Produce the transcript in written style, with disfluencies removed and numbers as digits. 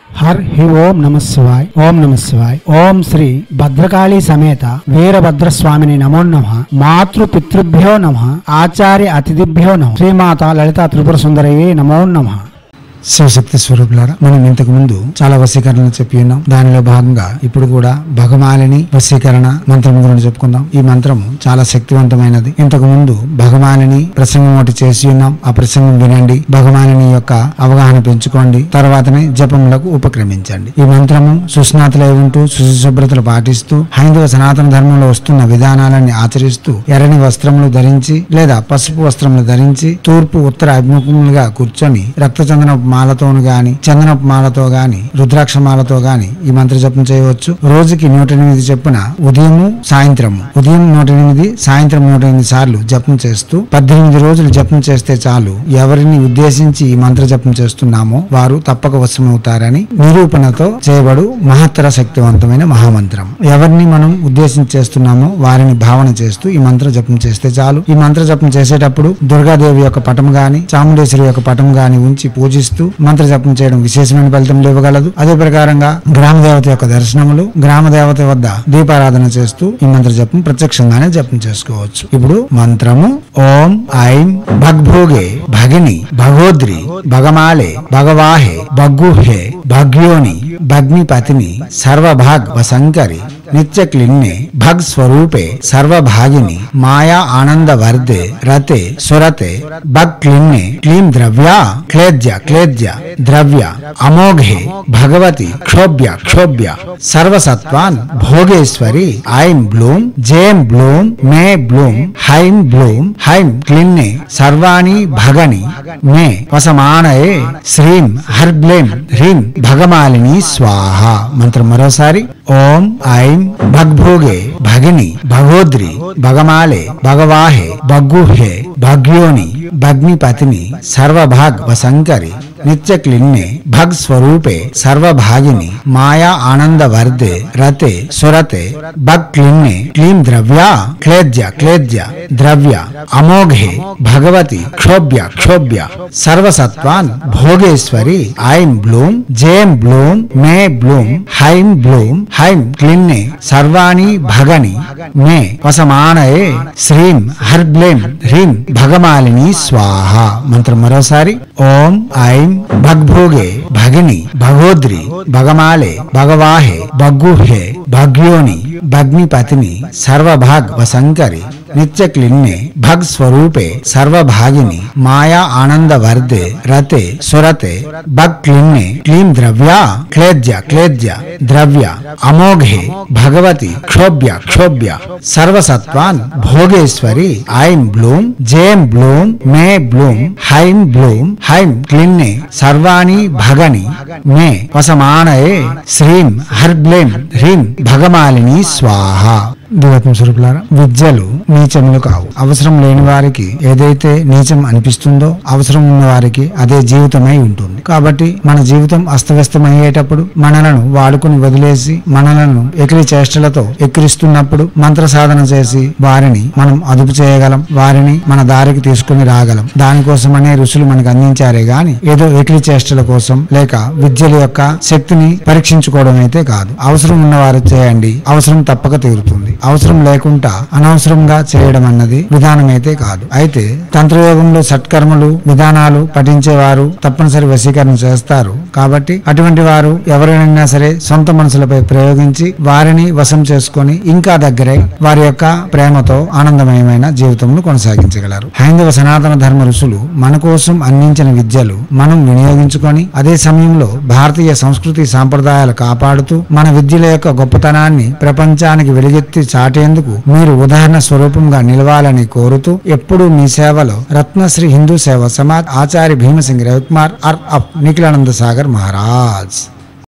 హి ఓం నమ శివాయ. ఓం నమ శివాయ. ఓం శ్రీ భద్రకాళీ సమేత వీరభద్రస్వామిని నమో నమః. మాతృ పితృభ్యో నమః. ఆచార్య అతిథిభ్యో నమః. శ్రీమాత లలితా త్రిపుర సుందరయే నమో నమః. శివశక్తి స్వరూపులారా, మనం ఇంతకు ముందు చాలా వశీకరణలు చెప్పి ఉన్నాం. దానిలో భాగంగా ఇప్పుడు కూడా భగమాలిని వశీకరణ మంత్రం గురించి చెప్పుకుందాం. ఈ మంత్రం చాలా శక్తివంతమైనది. ఇంతకు ముందు భగమాలిని ప్రసంగం ఒకటి చేసి ఉన్నాం. ఆ ప్రసంగం వినండి, భగమాలిని యొక్క అవగాహన పెంచుకోండి, తర్వాతనే జపములకు ఉపక్రమించండి. ఈ మంత్రము సుస్నాతులై ఉంటూ శుభ్రతలు పాటిస్తూ హైందవ సనాతన ధర్మంలో వస్తున్న విధానాలన్నీ ఆచరిస్తూ ఎర్రని వస్త్రములు ధరించి లేదా పసుపు వస్త్రములు ధరించి తూర్పు ఉత్తర అభిముఖములుగా కూర్చొని రక్తచందన మాలతోను గాని చందనపు మాలతో గాని రుద్రాక్ష మాలతో గాని ఈ మంత్ర జపం చేయవచ్చు. రోజుకి 108 చొప్పున ఉదయం 108 సాయంత్రం 108 సార్లు జపం చేస్తూ 18 రోజులు జపం చేస్తే చాలు. ఎవరిని ఉద్దేశించి ఈ మంత్ర జపం చేస్తున్నామో వారు తప్పక వశమవుతారని నిరూపణతో చేయబడు మహత్తర శక్తివంతమైన మహామంత్రం. ఎవరిని మనం ఉద్దేశించి చేస్తున్నామో వారిని భావన చేస్తూ ఈ మంత్ర జపం చేస్తే చాలు. ఈ మంత్ర జపం చేసేటప్పుడు దుర్గాదేవి యొక్క పటం గాని చాముండేశ్వరి యొక్క పటం గాని ఉంచి పూజిస్తూ మంత్ర జపం చేయడం విశేషమైన ఫలితం ఇవ్వగలదు. అదే ప్రకారంగా గ్రామ దేవత యొక్క దర్శనములు, గ్రామ దేవత వద్ద దీపారాధన చేస్తూ ఈ మంత్ర జపం ప్రత్యక్షంగానే జపం చేసుకోవచ్చు. ఇప్పుడు మంత్రము ఓం ఐం భగ్భోగే భగిని భగోద్రి భగమాలే భగవాహే భగ్గుహే భగ్యోని భగ్నిపతిని సర్వభాగ్ వశంకరి నిత్య క్లిన్నే భగ్ స్వరూపే సర్వభాగిని మాయా ఆనంద వర్ధే రతే సురతే భగ్ క్లిన్నే క్లీం ద్రవ్యా క్లేద్య ద్రవ్య అమోఘే భగవతి క్షోభ్య సర్వసత్వాన్ భోగేశ్వరి ఐం బ్లూం జేం బ్లూం మే బ్లూం హైం క్లిన్నే సర్వాణి భగని మే వసమానయే శ్రీం హర్గ్లేం హ్రీం భగమాలిని స్వాహ. మంత్రం మరోసారి ఓం ఐం భగ్భోగే భగిని భగోద్రి భగమాలే భగవాహే భగ్గుహే భగ్యోని భగ్నిపతిని సర్వభాగ్ వశంకరి నిత్య క్లిన్నే భగ్ స్వరూపే సర్వభాగిని మాయా ఆనంద వర్ధే రతే సురతే భగ్ క్లిన్నే క్లీం ద్రవ్యా క్లేద్య ద్రవ్య అమోఘే భగవతి క్షోభ్య సర్వసత్వాన్ భోగేశ్వరి ఐం బ్లూం జేం బ్లూం మే బ్లూం హైం క్లిన్నే సర్వాణి భగని మే వసమానయే శ్రీం హర్గ్లేం హ్రీం భగమాలిని స్వాహ. మంత్రం మరోసారి ఓం ఐం భగ్భోగే భగిని భగోద్రి భగమాలే భగవాహే భగ్గుహే భగ్యోని భగ్నిపతిని సర్వభాగ్ వశంకరి నిత్య క్లిన్నే భగ్ స్వరూపే సర్వభాగిని మాయా ఆనంద వర్ధే రతే సురతే భగ్ క్లిన్నే క్లీం ద్రవ్యా క్లేద్య ద్రవ్య అమోఘే భగవతి క్షోభ్య సర్వసత్వాన్ భోగేశ్వరి ఐం బ్లూం జేం బ్లూం మే బ్లూం హైం క్లిన్నే సర్వాణి భగని మే వసమానయే శ్రీం హర్గ్లేం హ్రీం భగమాలిని స్వాహ. దివత్మ స్వరూపులారా, విద్యలు నీచములు కావు. అవసరం లేని వారికి ఏదైతే నీచం అనిపిస్తుందో అవసరం ఉన్న వారికి అదే జీవితమై ఉంటుంది. కాబట్టి మన జీవితం అస్తవ్యస్తమయ్యేటప్పుడు మనలను వాడుకుని వదిలేసి మనలను ఎకిలి చేష్టలతో ఎక్కిరిస్తున్నప్పుడు మంత్ర సాధన చేసి వారిని మనం అదుపు చేయగలం, వారిని మన దారికి తీసుకుని రాగలం. దానికోసమనే ఋషులు మనకు అందించారే గాని ఏదో ఎకిలి చేష్టల కోసం లేక విద్యల యొక్క శక్తిని పరీక్షించుకోవడం అయితే కాదు. అవసరం ఉన్నవారు చేయండి, అవసరం తప్పక తీరుతుంది. అవసరం లేకుండా అనవసరంగా చేయడం అన్నది విధానం అయితే కాదు. అయితే తంత్రయోగంలో సత్కర్మలు విధానాలు పఠించేవారు తప్పనిసరి వశీకరణ చేస్తారు. కాబట్టి అటువంటి వారు ఎవరైనా సరే సొంత మనసులపై ప్రయోగించి వారిని వశం చేసుకొని ఇంకా దగ్గరై వారి యొక్క ప్రేమతో ఆనందమయమైన జీవితంను కొనసాగించగలరు. హైందవ సనాతన ధర్మ ఋషులు మన కోసం అందించిన విద్యలు మనం వినియోగించుకొని అదే సమయంలో భారతీయ సంస్కృతి సాంప్రదాయాలు కాపాడుతూ మన విద్యల యొక్క గొప్పతనాన్ని ప్రపంచానికి వెలుగెత్తి చాటేందుకు మీరు ఉదాహరణ స్వరూపంగా నిలవాలని కోరుతూ ఎప్పుడూ మీ సేవలో రత్నశ్రీ హిందూ సేవ సమాజ్ ఆచార్య భీమసింగ్ రవికుమార్ నిఖిలానంద సాగర్ మహారాజ్.